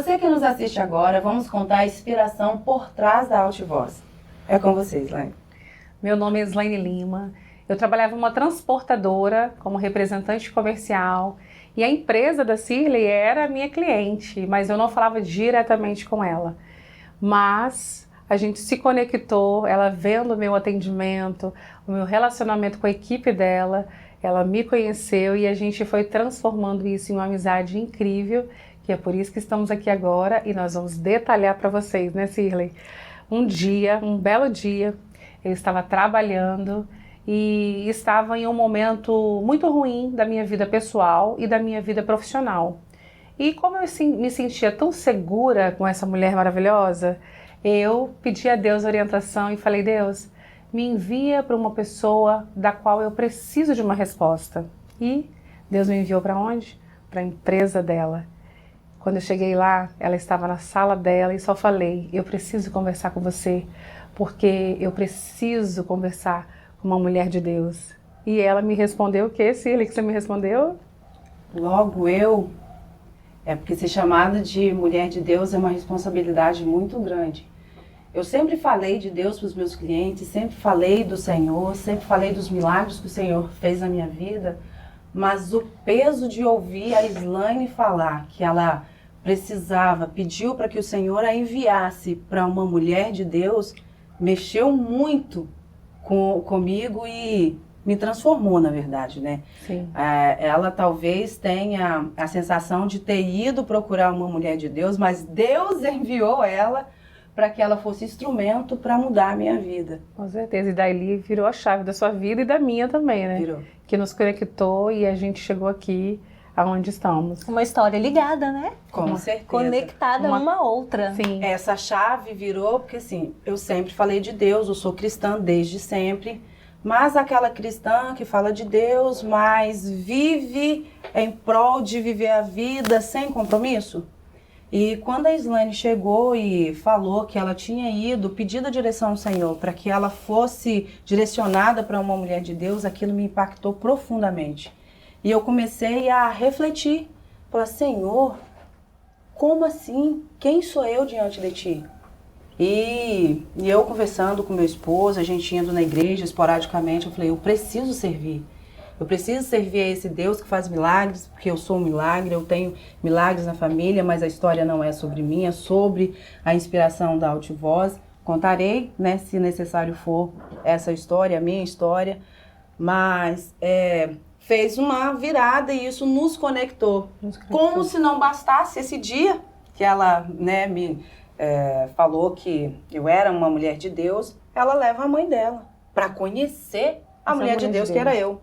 você que nos assiste agora, vamos contar a inspiração por trás da Altivoz. É com vocês, Slaine. Meu nome é Slaine Lima. Eu trabalhava numa transportadora como representante comercial e a empresa da Cirlei era minha cliente, mas eu não falava diretamente com ela. Mas a gente se conectou, ela vendo o meu atendimento, o meu relacionamento com a equipe dela, ela me conheceu e a gente foi transformando isso em uma amizade incrível, que é por isso que estamos aqui agora e nós vamos detalhar para vocês, né, Cirlei? Um belo dia, eu estava trabalhando e estava em um momento muito ruim da minha vida pessoal e da minha vida profissional. E como eu me sentia tão segura com essa mulher maravilhosa, eu pedi a Deus orientação e falei, Deus, me envia para uma pessoa da qual eu preciso de uma resposta. E Deus me enviou para onde? Para a empresa dela. Quando eu cheguei lá, ela estava na sala dela e só falei, eu preciso conversar com você, porque eu preciso conversar com uma mulher de Deus. E ela me respondeu o quê, Cirlei, que você me respondeu? Logo eu, porque ser chamada de mulher de Deus é uma responsabilidade muito grande. Eu sempre falei de Deus para os meus clientes, sempre falei do Senhor, sempre falei dos milagres que o Senhor fez na minha vida, mas o peso de ouvir a Slaine falar que ela precisava, pediu para que o Senhor a enviasse para uma mulher de Deus, mexeu muito comigo e me transformou, na verdade, né? Sim. Ela talvez tenha a sensação de ter ido procurar uma mulher de Deus, mas Deus enviou ela para que ela fosse instrumento para mudar a minha vida. Com certeza, e daí virou a chave da sua vida e da minha também, né? Virou. Que nos conectou e a gente chegou aqui aonde estamos. Uma história ligada, né? Com certeza. Conectada uma à outra. Sim. Essa chave virou, porque assim, eu sempre falei de Deus, eu sou cristã desde sempre, mas aquela cristã que fala de Deus, mas vive em prol de viver a vida sem compromisso. E quando a Slaine chegou e falou que ela tinha ido, pedido a direção ao Senhor para que ela fosse direcionada para uma mulher de Deus, aquilo me impactou profundamente. E eu comecei a refletir, falar, Senhor, como assim? Quem sou eu diante de Ti? E eu conversando com meu esposo, a gente indo na igreja esporadicamente, eu falei, eu preciso servir. Eu preciso servir a esse Deus que faz milagres, porque eu sou um milagre, eu tenho milagres na família, mas a história não é sobre mim, é sobre a inspiração da Altivoz. Contarei, né, se necessário for, essa história, a minha história, mas fez uma virada e isso nos conectou. Como se não bastasse esse dia que ela, né, me falou que eu era uma mulher de Deus, ela leva a mãe dela para conhecer a mulher de Deus que era eu.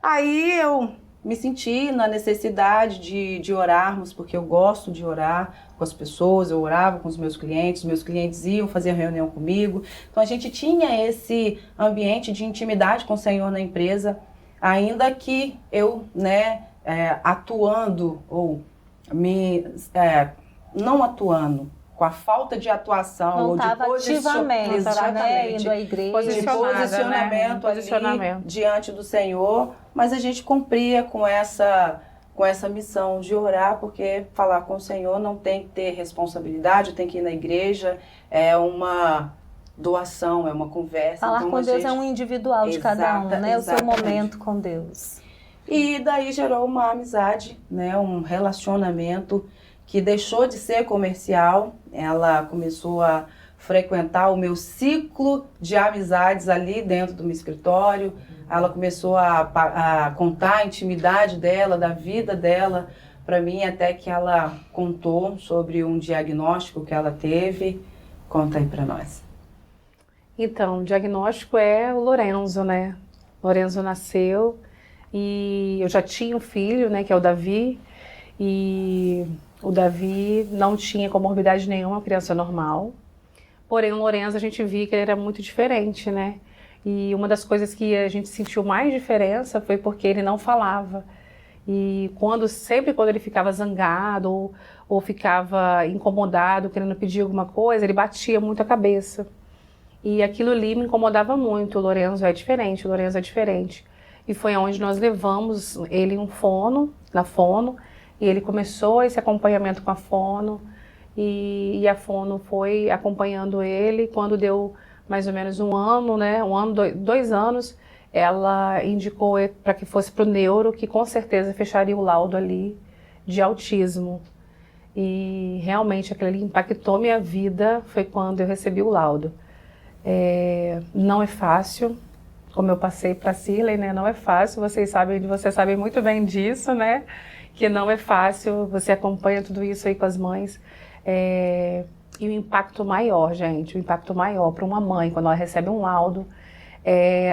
Aí eu me senti na necessidade de orarmos, porque eu gosto de orar com as pessoas, eu orava com os meus clientes iam fazer reunião comigo. Então a gente tinha esse ambiente de intimidade com o Senhor na empresa, ainda que eu, né, atuando ou não atuando, com a falta de atuação não ou de ativamente, né, indo à igreja, posicionamento ali, diante do Senhor, mas a gente cumpria com essa missão de orar, porque falar com o Senhor não tem que ter responsabilidade, tem que ir na igreja, é uma doação, é uma conversa. Falar então, com Deus é um individual de cada um, né? Exatamente. O seu momento com Deus. E daí gerou uma amizade, né? Um relacionamento que deixou de ser comercial. Ela começou a frequentar o meu ciclo de amizades ali dentro do meu escritório. Ela começou a contar a intimidade dela, da vida dela para mim, até que ela contou sobre um diagnóstico que ela teve. Conta aí para nós. Então, o diagnóstico é o Lorenzo, né? Lorenzo nasceu e eu já tinha um filho, né, que é o Davi, e o Davi não tinha comorbidade nenhuma, criança normal. Porém, o Lorenzo a gente viu que ele era muito diferente, né? E uma das coisas que a gente sentiu mais diferença foi porque ele não falava. E sempre quando ele ficava zangado ou ficava incomodado, querendo pedir alguma coisa, ele batia muito a cabeça. E aquilo ali me incomodava muito. O Lorenzo é diferente, o Lorenzo é diferente. E foi onde nós levamos ele na fono. E ele começou esse acompanhamento com a fono, e a fono foi acompanhando ele. Quando deu mais ou menos um ano, né, 2 anos, ela indicou para que fosse para o neuro, que com certeza fecharia o laudo ali de autismo. E realmente aquilo ali impactou minha vida, foi quando eu recebi o laudo. Não é fácil, como eu passei para a Cirlei, né? Não é fácil, vocês sabem muito bem disso, né? Que não é fácil, você acompanha tudo isso aí com as mães. E o impacto maior, gente, o impacto maior para uma mãe, quando ela recebe um laudo,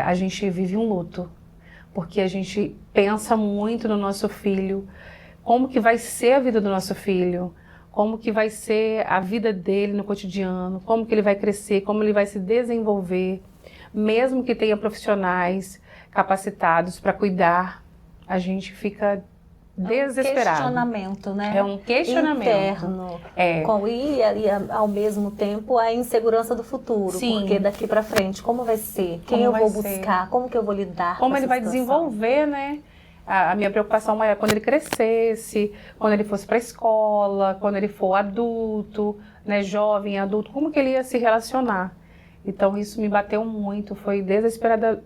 a gente vive um luto. Porque a gente pensa muito no nosso filho, como que vai ser a vida do nosso filho, como que vai ser a vida dele no cotidiano, como que ele vai crescer, como ele vai se desenvolver. Mesmo que tenha profissionais capacitados para cuidar, a gente fica desesperado. É um questionamento, né? É um questionamento. Interno. E ao mesmo tempo a insegurança do futuro. Sim. Porque daqui para frente, como vai ser? Quem eu vou buscar? Como que eu vou lidar com como essa ele vai situação? desenvolver, né? A minha preocupação maior é quando ele crescesse, quando ele fosse para a escola, quando ele for adulto, né, jovem, adulto, como que ele ia se relacionar? Então isso me bateu muito, foi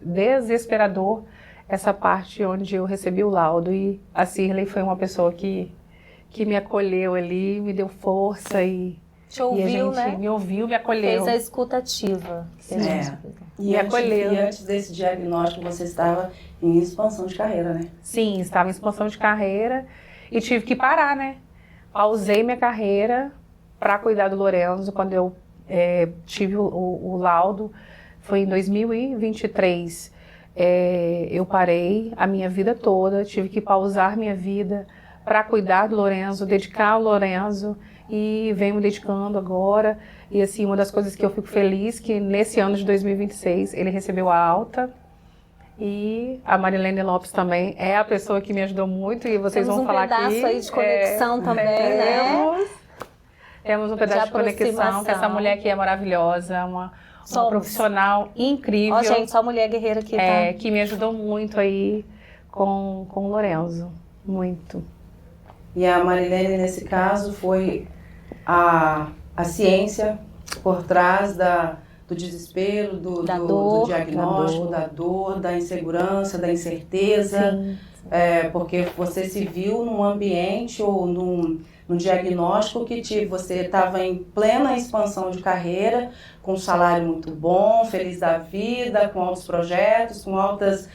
desesperador essa parte onde eu recebi o laudo. E a Cirlei foi uma pessoa que me acolheu ali, me deu força e Te ouviu, né? Me ouviu, me acolheu. Fez a escuta ativa. Me acolheu. E antes desse diagnóstico, você estava em expansão de carreira, né? Sim, estava em expansão de carreira e tive que parar, né? Pausei minha carreira para cuidar do Lorenzo. Quando eu tive o laudo, foi em 2023. Eu parei a minha vida toda, tive que pausar minha vida para cuidar do Lorenzo, dedicar ao Lorenzo, e venho me dedicando agora. E assim, uma das coisas que eu fico feliz que nesse ano de 2026 ele recebeu a alta. E a Marilene Lopes também é a pessoa que me ajudou muito, e vocês vão falar aqui. Temos um pedaço aí de conexão também, né? Temos um pedaço de conexão com essa mulher que é maravilhosa, uma profissional incrível. Ó, gente, só mulher guerreira aqui, tá? Que me ajudou muito aí com o Lorenzo, muito. E a Marilene, nesse caso, foi a ciência por trás do desespero, do diagnóstico, da dor, da insegurança, da incerteza. Sim. Porque você se viu num ambiente ou num diagnóstico que você estava em plena expansão de carreira, com um salário muito bom, feliz da vida, com altos projetos, com altos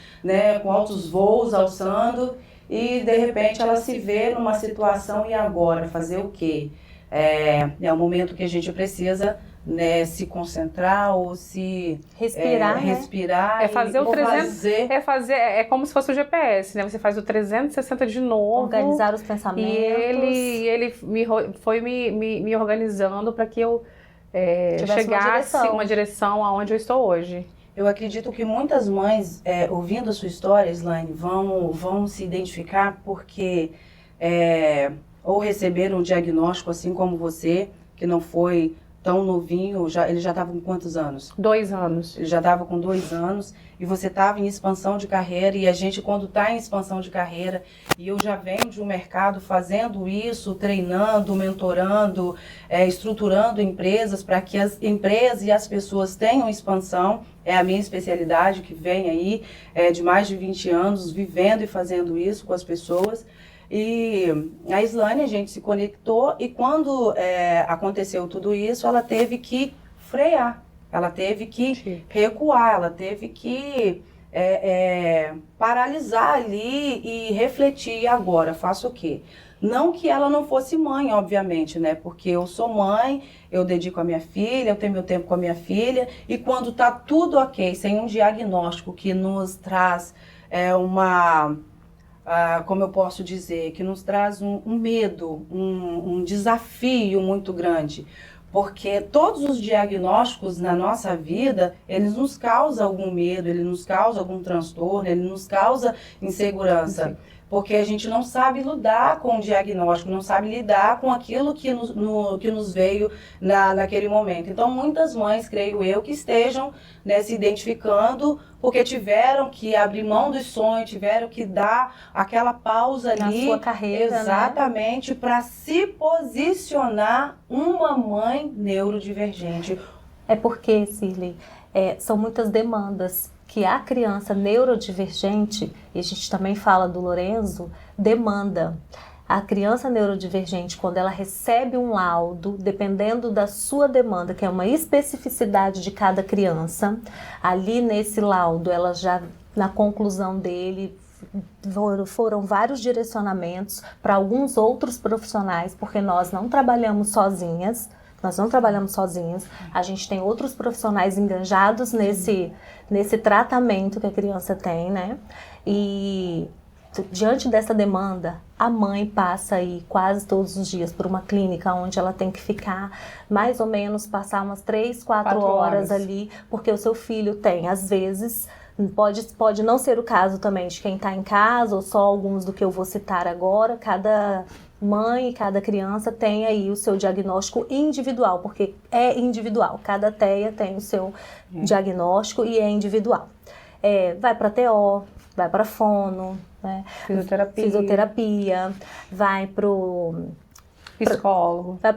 voos alçando, e de repente ela se vê numa situação, e agora? Fazer o quê? É um momento que a gente precisa, né, se concentrar ou se respirar, respirar, fazer o 300, é como se fosse o GPS, né? Você faz o 360 de novo, organizar os pensamentos, e ele foi me organizando para que eu chegasse uma direção aonde eu estou hoje. Eu acredito que muitas mães, ouvindo a sua história, Islaine, vão se identificar porque ou receberam um diagnóstico assim como você, que não foi tão novinho, ele já estava com quantos anos? 2 anos. Ele já estava com 2 anos, e você estava em expansão de carreira, e a gente, quando está em expansão de carreira, e eu já venho de um mercado fazendo isso, treinando, mentorando, estruturando empresas para que as empresas e as pessoas tenham expansão, é a minha especialidade, que vem aí de mais de 20 anos, vivendo e fazendo isso com as pessoas. E a Islaine, a gente se conectou, e quando aconteceu tudo isso, ela teve que frear, ela teve que recuar, ela teve que paralisar ali e refletir. E agora, faço o quê? Não que ela não fosse mãe, obviamente, né? Porque eu sou mãe, eu dedico a minha filha, eu tenho meu tempo com a minha filha, e quando tá tudo ok, sem um diagnóstico que nos traz como eu posso dizer, que nos traz um medo, um desafio muito grande. Porque todos os diagnósticos na nossa vida, eles nos causam algum medo, eles nos causam algum transtorno, eles nos causam insegurança. porque a gente não sabe lidar com o diagnóstico, não sabe lidar com aquilo que nos veio naquele momento. Então, muitas mães, creio eu, que estejam, né, se identificando porque tiveram que abrir mão do sonho, tiveram que dar aquela pausa ali. Na sua carreira, exatamente, né? Para se posicionar uma mãe neurodivergente. É porque, Cirlei, são muitas demandas que a criança neurodivergente, e a gente também fala do Lorenzo, demanda. A criança neurodivergente, quando ela recebe um laudo, dependendo da sua demanda, que é uma especificidade de cada criança, ali nesse laudo, ela já, na conclusão dele, foram vários direcionamentos para alguns outros profissionais, porque nós não trabalhamos sozinhas. A gente tem outros profissionais engajados nesse tratamento que a criança tem, né? E diante dessa demanda, a mãe passa aí quase todos os dias por uma clínica onde ela tem que ficar mais ou menos, passar umas 3, 4 horas ali, porque o seu filho tem, às vezes, pode não ser o caso também de quem está em casa, ou só alguns do que eu vou citar agora, cada mãe e cada criança tem aí o seu diagnóstico individual, porque é individual, cada TEA tem o seu diagnóstico e é individual. Vai para TO, vai para fono, né? Fisioterapia, vai para psicólogo, vai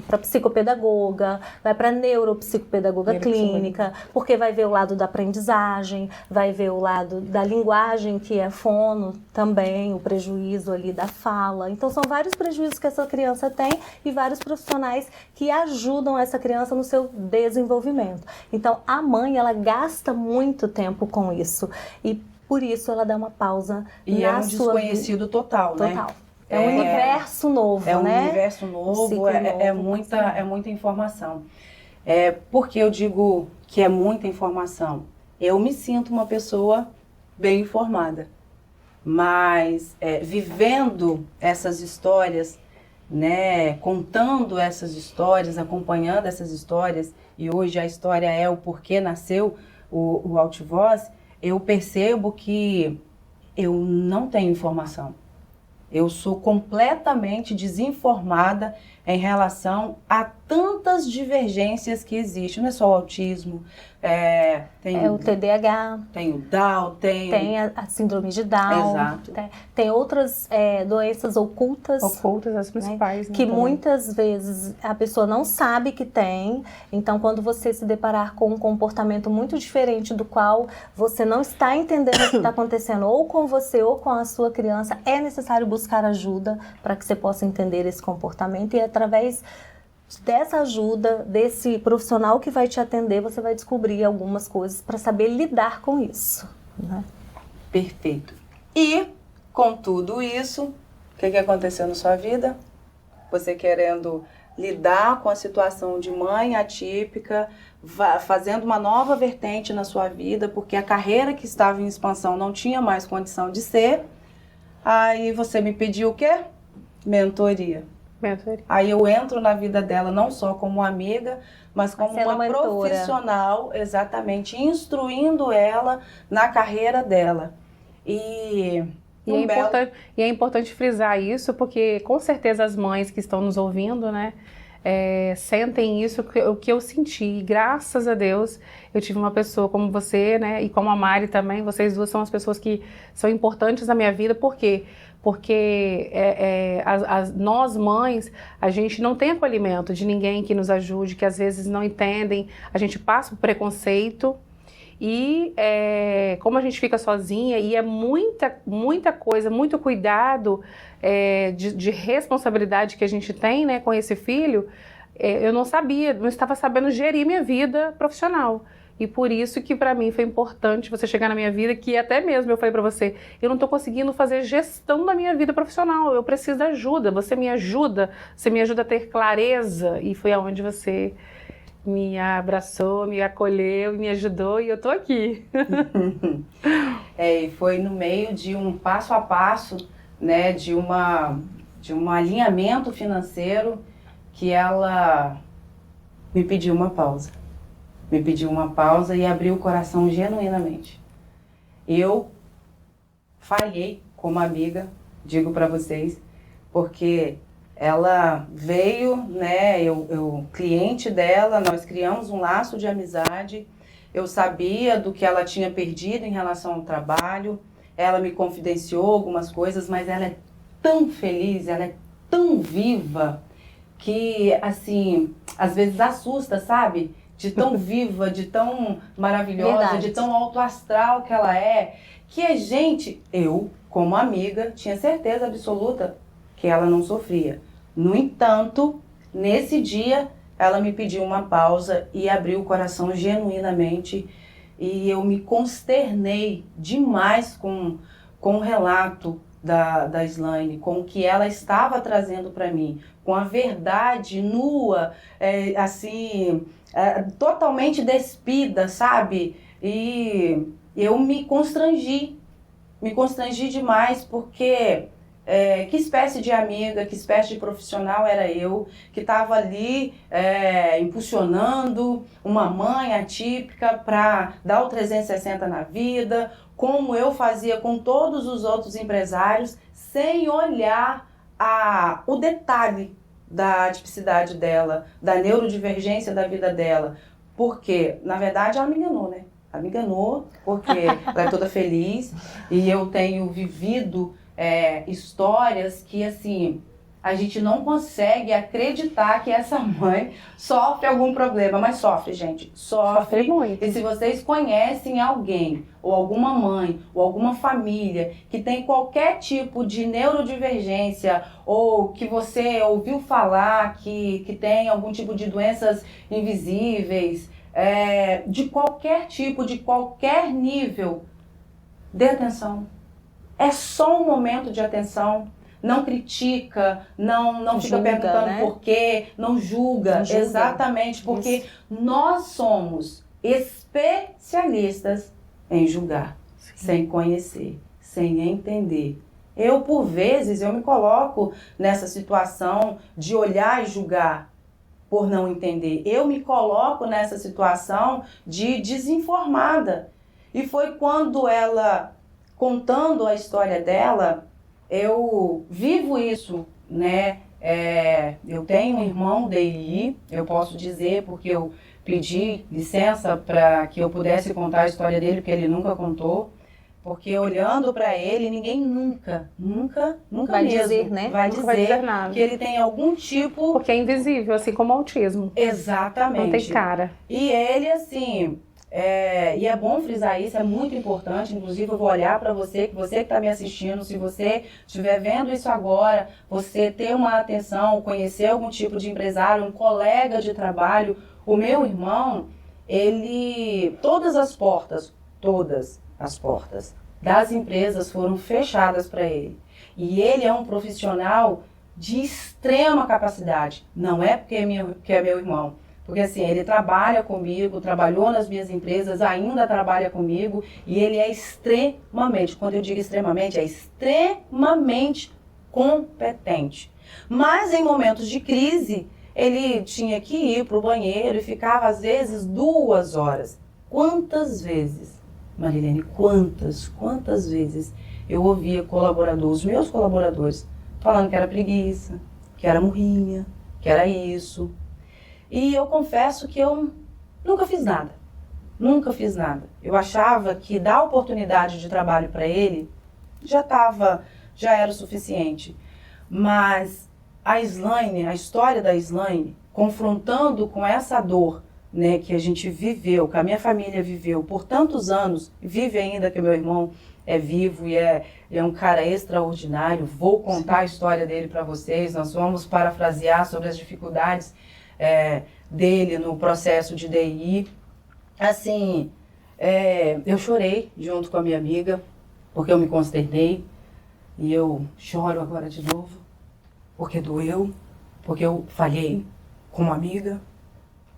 para psicopedagoga, vai para neuropsicopedagoga clínica, porque vai ver o lado da aprendizagem, vai ver o lado da linguagem, que é fono também, o prejuízo ali da fala. Então são vários prejuízos que essa criança tem e vários profissionais que ajudam essa criança no seu desenvolvimento. Então a mãe, ela gasta muito tempo com isso e por isso ela dá uma pausa e é um desconhecido total, né? Total. É um universo novo, né? É um universo novo, é muita informação. Por que eu digo que é muita informação? Eu me sinto uma pessoa bem informada, mas vivendo essas histórias, né, contando essas histórias, acompanhando essas histórias, e hoje a história é o porquê nasceu o Altivoz, eu percebo que eu não tenho informação. Eu sou completamente desinformada em relação a tantas divergências que existem. Não é só o autismo, tem o TDAH. Tem o Down, tem a síndrome de Down. Exato. Tem outras doenças ocultas. Ocultas, as principais. Né? Que muitas vezes a pessoa não sabe que tem. Então, quando você se deparar com um comportamento muito diferente do qual você não está entendendo o que está acontecendo ou com você ou com a sua criança, é necessário buscar ajuda para que você possa entender esse comportamento e através dessa ajuda, desse profissional que vai te atender, você vai descobrir algumas coisas para saber lidar com isso. Né? Perfeito. E, com tudo isso, o que aconteceu na sua vida? Você querendo lidar com a situação de mãe atípica, fazendo uma nova vertente na sua vida, porque a carreira que estava em expansão não tinha mais condição de ser. Aí você me pediu o quê? Mentoria. Aí eu entro na vida dela não só como amiga, mas como uma profissional, exatamente, instruindo ela na carreira dela. E é importante frisar isso, porque com certeza as mães que estão nos ouvindo, né, sentem isso, o que eu senti. E graças a Deus eu tive uma pessoa como você, né, e como a Mari também. Vocês duas são as pessoas que são importantes na minha vida. Por quê? Porque nós mães, a gente não tem acolhimento de ninguém que nos ajude, que às vezes não entendem, a gente passa por preconceito e como a gente fica sozinha e é muita coisa, muito cuidado de responsabilidade que a gente tem, né, com esse filho, eu não estava sabendo gerir minha vida profissional. E por isso que para mim foi importante você chegar na minha vida, que até mesmo eu falei para você, eu não estou conseguindo fazer gestão da minha vida profissional, eu preciso de ajuda, você me ajuda a ter clareza. E foi aonde você me abraçou, me acolheu, me ajudou e eu estou aqui. E foi no meio de um passo a passo, né, de um alinhamento financeiro que ela me pediu uma pausa. Me pediu uma pausa e abriu o coração genuinamente. Eu falhei como amiga, digo para vocês, porque ela veio, né, eu cliente dela, nós criamos um laço de amizade, eu sabia do que ela tinha perdido em relação ao trabalho, ela me confidenciou algumas coisas, mas ela é tão feliz, ela é tão viva, que, assim, às vezes assusta, sabe? De tão viva, de tão maravilhosa, Verdade. de tão alto astral que ela é, que a gente, eu, como amiga, tinha certeza absoluta que ela não sofria. No entanto, nesse dia, ela me pediu uma pausa e abriu o coração genuinamente, e eu me consternei demais com o relato da Slaine, com o que ela estava trazendo para mim, com a verdade nua, totalmente despida, sabe? E eu me constrangi demais, porque que espécie de amiga, que espécie de profissional era eu, que estava ali impulsionando uma mãe atípica para dar o 360 na vida, como eu fazia com todos os outros empresários, sem olhar o detalhe da atipicidade dela, da neurodivergência da vida dela. Porque, na verdade, ela me enganou, né? Ela me enganou, porque ela é toda feliz, e eu tenho vivido histórias que, assim, a gente não consegue acreditar que essa mãe sofre algum problema, mas sofre, gente, Sofre muito. E se vocês conhecem alguém, ou alguma mãe, ou alguma família que tem qualquer tipo de neurodivergência, ou que você ouviu falar que tem algum tipo de doenças invisíveis, de qualquer tipo, de qualquer nível, dê atenção. É só um momento de atenção. Não critica, não fica Julga, perguntando né? por quê, não julga. Não julga. Exatamente, porque Isso. nós somos especialistas em julgar, sem conhecer, sem entender. Eu, por vezes, eu me coloco nessa situação de olhar e julgar por não entender. Eu me coloco nessa situação de desinformada. E foi quando ela, contando a história dela, eu vivo isso, né? Eu tenho um irmão DI, eu posso dizer, porque eu pedi licença para que eu pudesse contar a história dele, porque ele nunca contou. Porque olhando para ele, ninguém nunca Vai mesmo dizer, né? vai Nunca vai dizer dizer nada. que ele tem algum tipo... Porque é invisível, assim como o autismo. Exatamente. Não tem cara. E ele, assim, e é bom frisar isso, é muito importante. Inclusive, eu vou olhar para você que está me assistindo, se você estiver vendo isso agora, você ter uma atenção, conhecer algum tipo de empresário, um colega de trabalho. O meu irmão, todas as portas das empresas foram fechadas para ele. E ele é um profissional de extrema capacidade. Não é porque é meu irmão. Porque assim, ele trabalha comigo, trabalhou nas minhas empresas, ainda trabalha comigo, e ele é extremamente, quando eu digo extremamente, é extremamente competente. Mas em momentos de crise, ele tinha que ir para o banheiro e ficava às vezes 2 horas. Quantas vezes, Marilene, quantas vezes eu ouvia os meus colaboradores, falando que era preguiça, que era murrinha, que era isso. E eu confesso que eu nunca fiz nada. Eu achava que dar oportunidade de trabalho para ele já era o suficiente. Mas a história da Slaine, confrontando com essa dor, né, que a gente viveu, que a minha família viveu por tantos anos, vive ainda, que meu irmão é vivo e é um cara extraordinário. Vou contar a história dele para vocês, nós vamos parafrasear sobre as dificuldades dele no processo de DI. Assim, eu chorei junto com a minha amiga, porque eu me consternei, e eu choro agora de novo, porque doeu, porque eu falhei como amiga,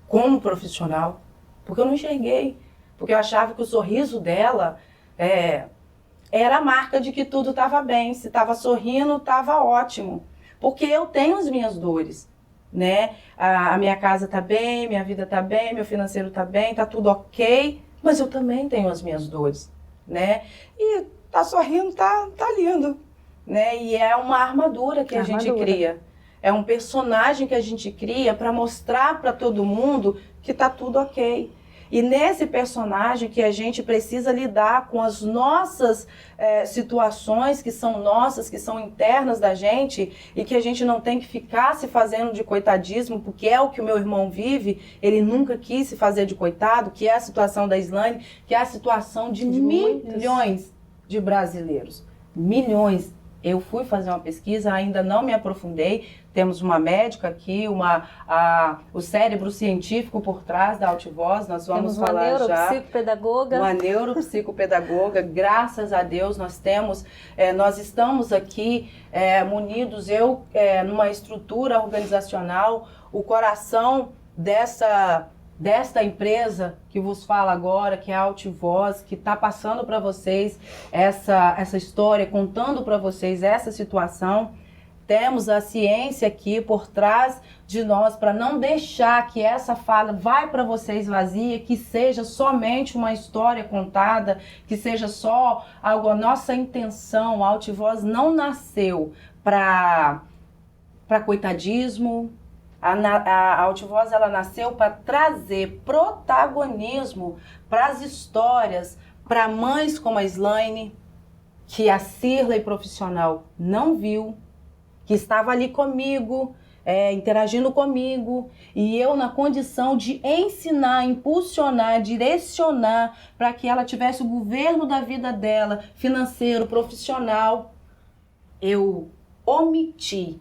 como profissional, porque eu não enxerguei, porque eu achava que o sorriso dela era a marca de que tudo estava bem, se estava sorrindo, estava ótimo, porque eu tenho as minhas dores. Né? A minha casa tá bem, minha vida tá bem, meu financeiro tá bem, tá tudo ok, mas eu também tenho as minhas dores, né? E tá sorrindo, tá lindo, né? E é uma armadura que a gente cria. É um personagem que a gente cria para mostrar para todo mundo que tá tudo ok. E nesse personagem que a gente precisa lidar com as nossas situações que são nossas, que são internas da gente, e que a gente não tem que ficar se fazendo de coitadismo, porque é o que o meu irmão vive, ele nunca quis se fazer de coitado, que é a situação da Islane, que é a situação de milhões de brasileiros. Milhões. Eu fui fazer uma pesquisa, ainda não me aprofundei. Temos uma médica aqui, o cérebro científico por trás da Altivoz. Nós vamos falar já. Uma neuropsicopedagoga. Graças a Deus nós estamos aqui munidos, numa estrutura organizacional, o coração desta empresa que vos fala agora, que é a Altivoz, que está passando para vocês essa história, contando para vocês essa situação. Temos a ciência aqui por trás de nós para não deixar que essa fala vai para vocês vazia, que seja somente uma história contada, que seja só algo. A nossa intenção, a Altivoz não nasceu para coitadismo. A Altivoz, ela nasceu para trazer protagonismo para as histórias, para mães como a Islane, que a Cirlei profissional não viu, que estava ali comigo, interagindo comigo, e eu na condição de ensinar, impulsionar, direcionar para que ela tivesse o governo da vida dela, financeiro, profissional. Eu omiti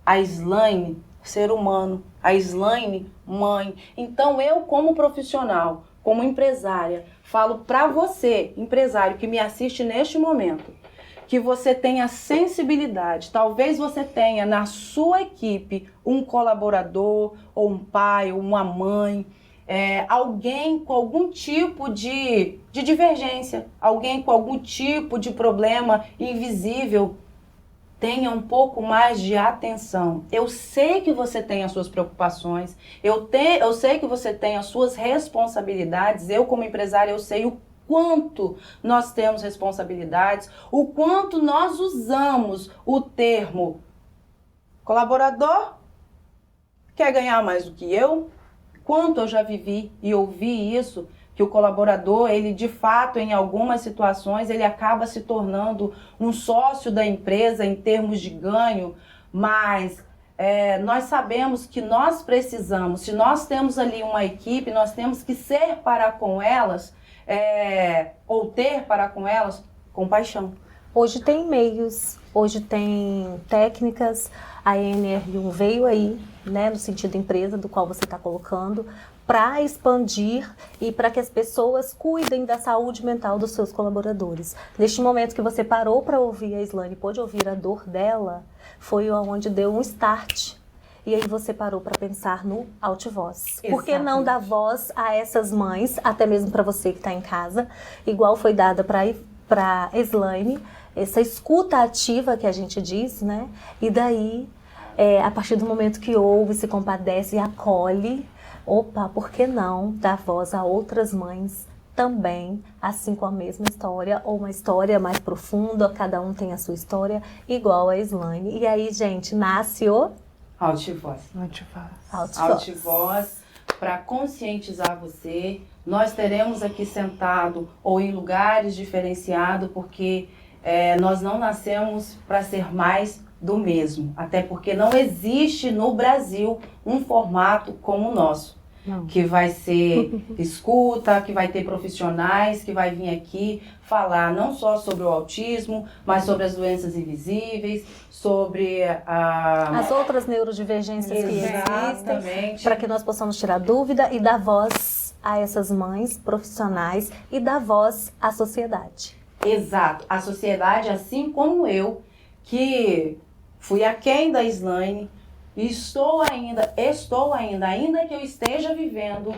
a Islane ser humano, a Islane mãe. Então eu, como profissional, como empresária, falo para você, empresário que me assiste neste momento, que você tenha sensibilidade. Talvez você tenha na sua equipe um colaborador, ou um pai, ou uma mãe, alguém com algum tipo de divergência, alguém com algum tipo de problema invisível. Tenha um pouco mais de atenção. Eu sei que você tem as suas preocupações, eu sei que você tem as suas responsabilidades. Eu, como empresária, eu sei o quanto nós temos responsabilidades, o quanto nós usamos o termo colaborador quer ganhar mais do que eu. Quanto eu já vivi e ouvi isso, que o colaborador, ele de fato, em algumas situações, ele acaba se tornando um sócio da empresa em termos de ganho, mas nós sabemos que nós precisamos, se nós temos ali uma equipe, nós temos que ser para com elas, ou ter para com elas compaixão. Hoje tem meios, hoje tem técnicas, a NR1 veio aí, né, no sentido empresa, do qual você está colocando, para expandir e para que as pessoas cuidem da saúde mental dos seus colaboradores. Neste momento que você parou para ouvir a Islane, pôde ouvir a dor dela, foi onde deu um start. E aí você parou para pensar no Altivoz. Por que não dar voz a essas mães, até mesmo para você que está em casa, igual foi dada para Islane, essa escuta ativa que a gente diz, né? E daí, a partir do momento que ouve, se compadece e acolhe, opa, por que não dar voz a outras mães também, assim com a mesma história, ou uma história mais profunda, cada um tem a sua história, igual a Islane. E aí, gente, nasce o Altivoz. Altivoz. Para conscientizar você. Nós teremos aqui sentado ou em lugares diferenciados, porque nós não nascemos para ser mais do mesmo. Até porque não existe no Brasil um formato como o nosso. Não. Que vai ser escuta, que vai ter profissionais, que vai vir aqui falar não só sobre o autismo, mas sobre as doenças invisíveis, sobre as outras neurodivergências que existem, para que nós possamos tirar dúvida e dar voz a essas mães profissionais e dar voz à sociedade. Exato, a sociedade, assim como eu, que fui aquém da Islane, estou ainda, ainda que eu esteja vivendo,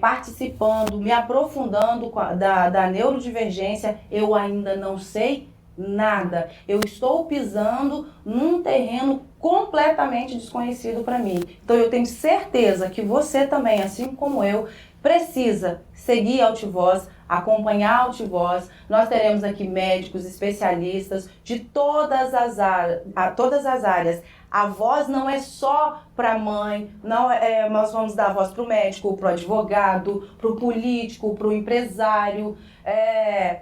participando, me aprofundando da neurodivergência, eu ainda não sei nada. Eu estou pisando num terreno completamente desconhecido para mim. Então eu tenho certeza que você também, assim como eu, precisa seguir a Altivoz, acompanhar a Altivoz. Nós teremos aqui médicos, especialistas de todas as áreas. A voz não é só para a mãe, nós vamos dar voz para o médico, para o advogado, para o político, para o empresário,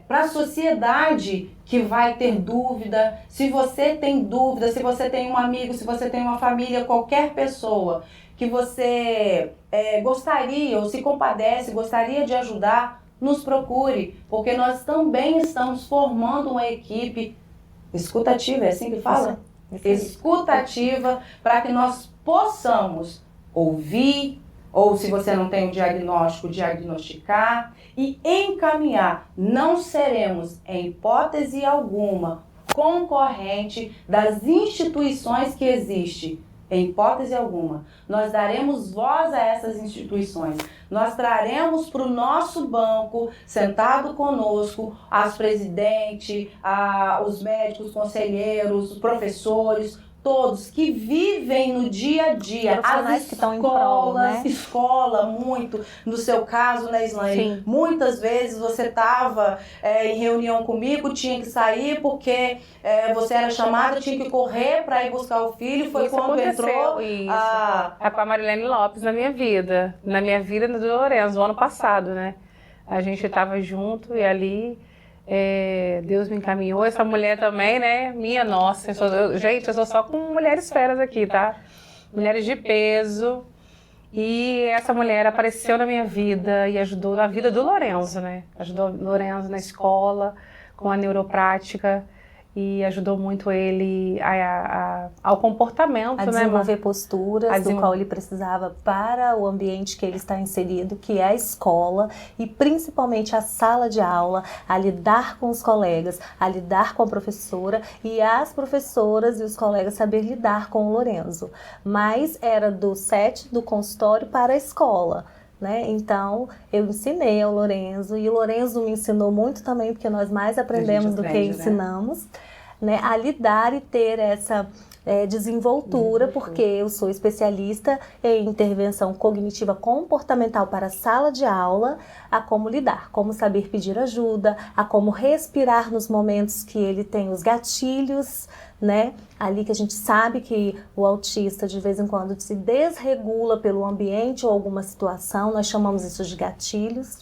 para a sociedade que vai ter dúvida. Se você tem dúvida, se você tem um amigo, se você tem uma família, qualquer pessoa que você gostaria ou se compadece, gostaria de ajudar, nos procure, porque nós também estamos formando uma equipe escutativa, é assim que fala? Escutativa, para que nós possamos ouvir, ou se você não tem um diagnóstico, diagnosticar e encaminhar. Não seremos, em hipótese alguma, concorrente das instituições que existem. Em hipótese alguma, nós daremos voz a essas instituições. Nós traremos para o nosso banco, sentado conosco, as presidentes, os médicos, conselheiros, os professores, todos que vivem no dia a dia, as que estão em prol, né? Escola muito, no seu caso, né, Islaine? Muitas vezes você estava em reunião comigo, tinha que sair porque você era chamada, tinha que correr para ir buscar o filho, foi isso quando aconteceu, entrou com a Marilene Lopes na minha vida e do Lourenço, no ano passado, né? A gente estava junto e ali... Deus me encaminhou, essa mulher também, né? Minha nossa, gente, eu sou só com mulheres feras aqui, tá? Mulheres de peso. E essa mulher apareceu na minha vida e ajudou na vida do Lourenço, né? Ajudou o Lourenço na escola, com a neuroprática. E ajudou muito ele ao comportamento, a desenvolver posturas do qual ele precisava para o ambiente que ele está inserido, que é a escola, e principalmente a sala de aula, a lidar com os colegas, a lidar com a professora, e as professoras e os colegas saber lidar com o Lourenço. Mas era do set do consultório para a escola. Né? Então, eu ensinei ao Lourenço, e o Lourenço me ensinou muito também, porque nós mais aprendemos do que ensinamos, né? A lidar e ter essa desenvoltura, porque eu sou especialista em intervenção cognitiva comportamental para a sala de aula, a como lidar, como saber pedir ajuda, a como respirar nos momentos que ele tem os gatilhos, né? Ali que a gente sabe que o autista de vez em quando se desregula pelo ambiente ou alguma situação, nós chamamos isso de gatilhos.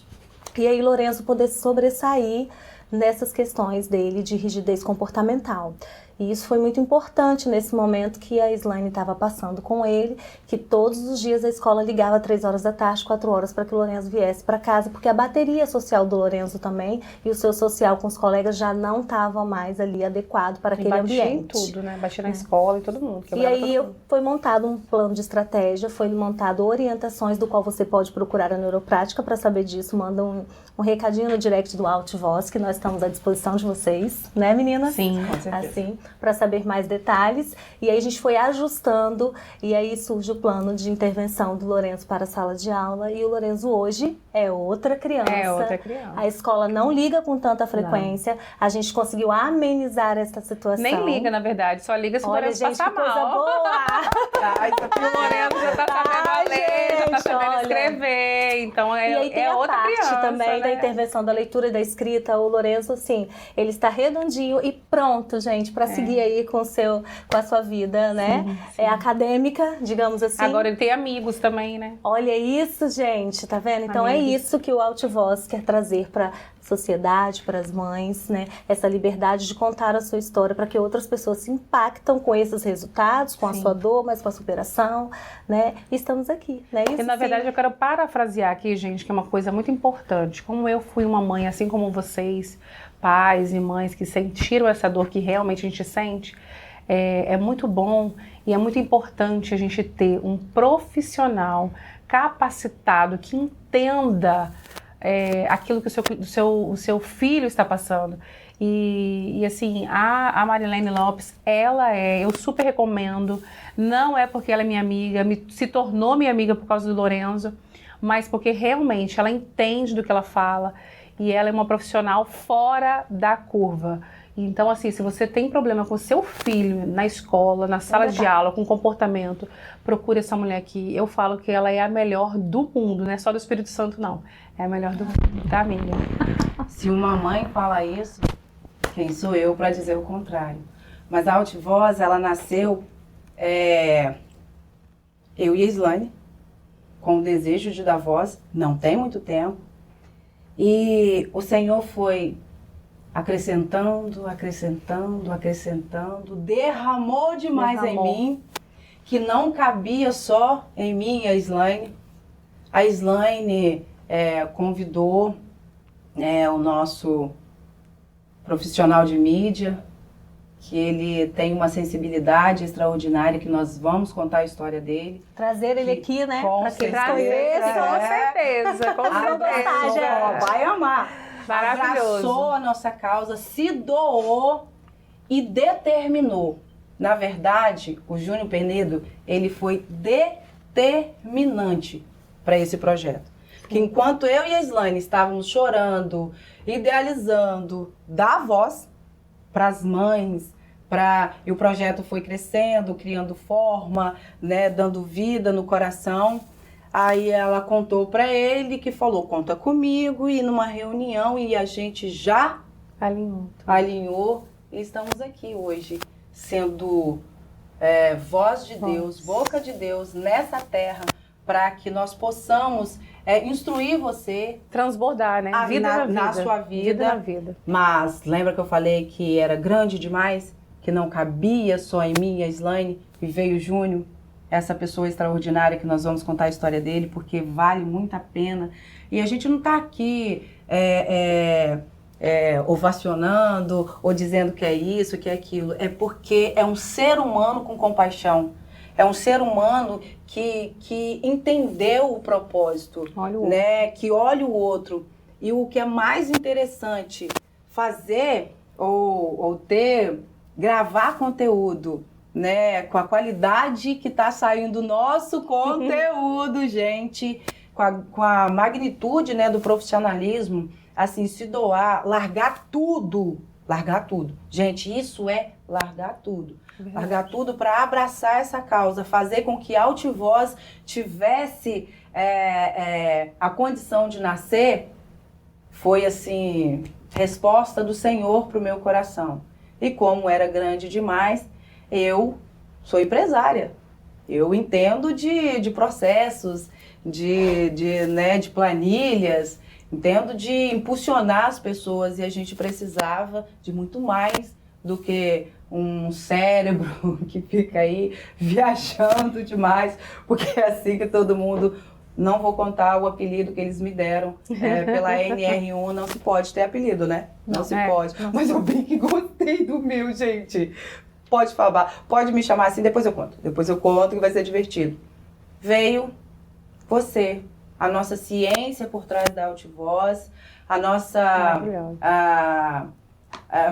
E aí Lourenço poder sobressair nessas questões dele de rigidez comportamental. E isso foi muito importante nesse momento que a Islaine estava passando com ele, que todos os dias a escola ligava 3 horas da tarde, 4 horas, para que o Lourenço viesse para casa, porque a bateria social do Lourenço também e o seu social com os colegas já não estava mais ali adequado para aquele ambiente. Batia em tudo, né? Batia na escola e todo mundo. E aí foi montado um plano de estratégia, foi montado orientações do qual você pode procurar a neuroprática para saber disso. Manda um recadinho no direct do Altivoz, que nós estamos à disposição de vocês, né, meninas? Sim, com certeza. Assim, para saber mais detalhes. E aí a gente foi ajustando, e aí surge o plano de intervenção do Lourenço para a sala de aula. E o Lourenço hoje é outra criança. É outra criança. A escola não liga com tanta frequência. Não. A gente conseguiu amenizar essa situação. Nem liga, na verdade. Só liga se o Lourenço passar mal. Coisa boa! O Lourenço já tá sabendo ler, já tá sabendo escrever. Então é outra criança, também, né? Da intervenção da leitura e da escrita. O Lourenço, assim, ele está redondinho e pronto, gente, para seguir aí com a sua vida, né? Sim. Acadêmica, digamos assim. Agora ele tem amigos também, né? Olha isso, gente, tá vendo? Então amigos. É isso que o Altivoz quer trazer para sociedade, para as mães, né? Essa liberdade de contar a sua história para que outras pessoas se impactam com esses resultados, com a sua dor, mas com a superação, né? E estamos aqui, né? Isso, e na verdade eu quero parafrasear aqui, gente, que é uma coisa muito importante. Como eu fui uma mãe, assim como vocês, pais e mães que sentiram essa dor que realmente a gente sente, é muito bom e é muito importante a gente ter um profissional capacitado que entenda aquilo que o seu filho está passando. E assim, a Marilene Lopes, eu super recomendo, não é porque ela é minha amiga, se tornou minha amiga por causa do Lourenço, mas porque realmente ela entende do que ela fala e ela é uma profissional fora da curva. Então, assim, se você tem problema com seu filho na escola, na sala de aula, com comportamento, procure essa mulher aqui. Eu falo que ela é a melhor do mundo, não é só do Espírito Santo, não. É a melhor do mundo, tá, amiga? Se uma mãe fala isso, quem sou eu para dizer o contrário? Mas a Altivoz, ela nasceu, eu e a Islane, com o desejo de dar voz, não tem muito tempo. E o Senhor foi acrescentando, derramou demais em mim, que não cabia só em mim e a Islane. A Islane convidou o nosso profissional de mídia, que ele tem uma sensibilidade extraordinária, que nós vamos contar a história dele. Trazer ele aqui, né? Com Para que eles certeza. conheçam. Com certeza. Vai amar. Maravilhoso. Abraçou a nossa causa, se doou e determinou. Na verdade, o Júnior Penedo, ele foi determinante para esse projeto. Que enquanto eu e a Islane estávamos chorando, idealizando, dar voz para as mães, e o projeto foi crescendo, criando forma, né, dando vida no coração. Aí ela contou para ele, que falou, conta comigo, e numa reunião, e a gente já alinhou e estamos aqui hoje, sendo voz de Deus, boca de Deus nessa terra, para que nós possamos instruir você. Transbordar, né? Vida na sua vida. Vida na vida. Mas lembra que eu falei que era grande demais? Que não cabia só em mim e a Islane? E veio o Júnior, essa pessoa extraordinária que nós vamos contar a história dele, porque vale muito a pena. E a gente não está aqui ovacionando ou dizendo que é isso, que é aquilo. É porque é um ser humano com compaixão. É um ser humano que entendeu o propósito, né? Que olha o outro. E o que é mais interessante, fazer ou gravar conteúdo, né? Com a qualidade que está saindo do nosso conteúdo, gente. Com a magnitude, né, do profissionalismo, assim, se doar, largar tudo. Largar tudo. Gente, isso é largar tudo. Largar tudo para abraçar essa causa, fazer com que a Altivoz tivesse a condição de nascer, foi assim, resposta do Senhor para o meu coração. E como era grande demais, eu sou empresária. Eu entendo de processos, de planilhas, entendo de impulsionar as pessoas, e a gente precisava de muito mais do que um cérebro que fica aí viajando demais, porque é assim que todo mundo... Não vou contar o apelido que eles me deram pela NR1, não se pode ter apelido, né? Não se pode. Mas eu bem que gostei do meu, gente. Pode falar, pode me chamar assim, depois eu conto. Depois eu conto que vai ser divertido. Veio você, a nossa ciência por trás da Altivoz, a nossa...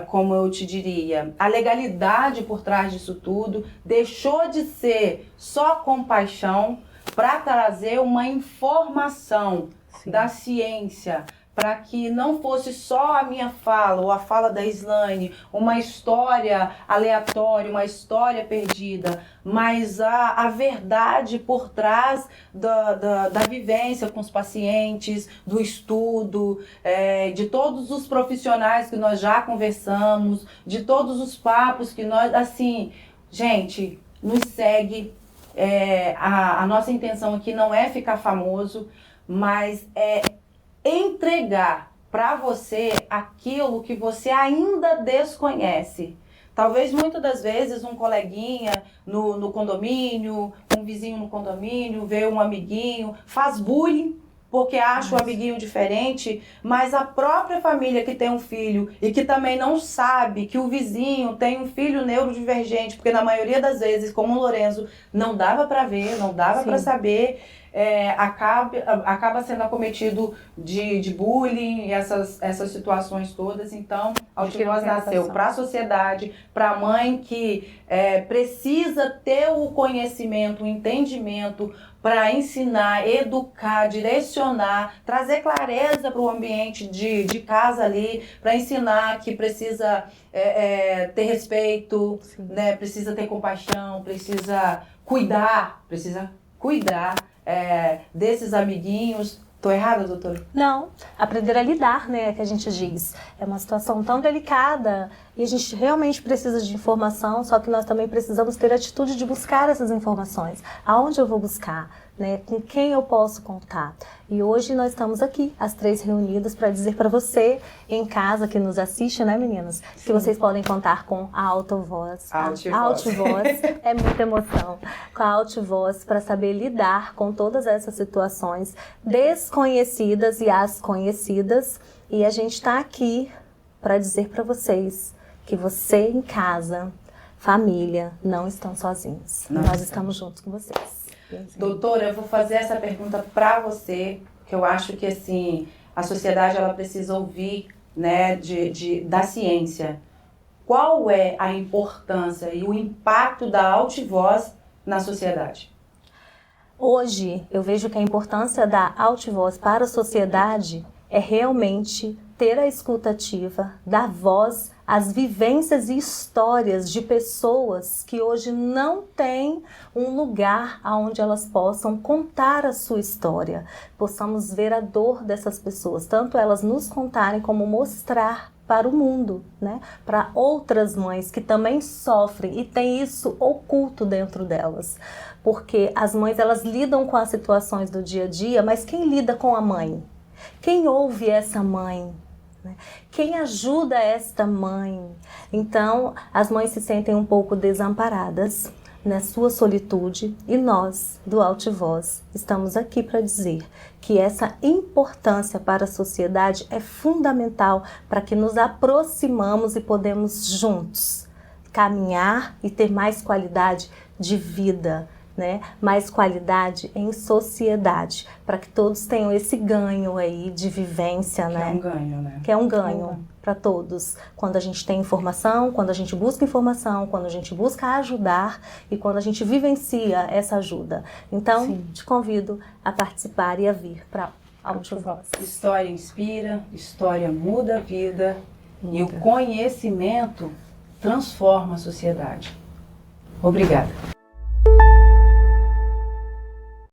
como eu te diria, a legalidade por trás disso tudo, deixou de ser só compaixão para trazer uma informação da ciência, para que não fosse só a minha fala ou a fala da Islane, uma história aleatória, uma história perdida, mas a verdade por trás da vivência com os pacientes, do estudo, de todos os profissionais que nós já conversamos, de todos os papos que nós, assim, gente, nos segue. A nossa intenção aqui não é ficar famoso, mas é entregar para você aquilo que você ainda desconhece. Talvez muitas das vezes um coleguinha no condomínio, um vizinho no condomínio, vê um amiguinho, faz bullying porque acha o amiguinho diferente, mas a própria família que tem um filho e que também não sabe que o vizinho tem um filho neurodivergente, porque na maioria das vezes, como o Lorenzo, não dava para ver, não dava para saber, acaba sendo acometido de bullying e essas situações todas. Então, a Altivoz nasceu para a sociedade, para a mãe que precisa ter o conhecimento, o entendimento para ensinar, educar, direcionar, trazer clareza para o ambiente de casa ali, para ensinar que precisa ter respeito, né? Precisa ter compaixão, precisa cuidar desses amiguinhos. Tô errada, doutora? Não, aprender a lidar, né, que a gente diz. É uma situação tão delicada e a gente realmente precisa de informação, só que nós também precisamos ter a atitude de buscar essas informações. Aonde eu vou buscar? Né, com quem eu posso contar? E hoje nós estamos aqui, as três reunidas, para dizer para você em casa que nos assiste, né, meninas? Sim. Que vocês podem contar com a Altivoz. Altivoz é muita emoção. Com a Altivoz para saber lidar com todas essas situações desconhecidas e as conhecidas. E a gente está aqui para dizer para vocês que você em casa, família, não estão sozinhos. Nós estamos juntos com vocês. Doutora, eu vou fazer essa pergunta para você, que eu acho que assim, a sociedade ela precisa ouvir, né, da ciência. Qual é a importância e o impacto da Altivoz na sociedade? Hoje, eu vejo que a importância da Altivoz para a sociedade é realmente ter a escuta ativa, dar voz às vivências e histórias de pessoas que hoje não têm um lugar onde elas possam contar a sua história. Possamos ver a dor dessas pessoas, tanto elas nos contarem como mostrar para o mundo, né? Para outras mães que também sofrem e têm isso oculto dentro delas. Porque as mães, elas lidam com as situações do dia a dia, mas quem lida com a mãe? Quem ouve essa mãe? Quem ajuda esta mãe? Então, as mães se sentem um pouco desamparadas na sua solitude e nós, do Altivoz, estamos aqui para dizer que essa importância para a sociedade é fundamental para que nos aproximamos e podemos juntos caminhar e ter mais qualidade de vida, né? Mais qualidade em sociedade, para que todos tenham esse ganho aí de vivência, né? Que é um ganho, né? Que é um ganho para todos. Quando a gente tem informação, quando a gente busca informação, quando a gente busca ajudar e quando a gente vivencia essa ajuda. Então, sim, te convido a participar e a vir para Altivoz. História inspira, história muda a vida e o conhecimento transforma a sociedade. Obrigada.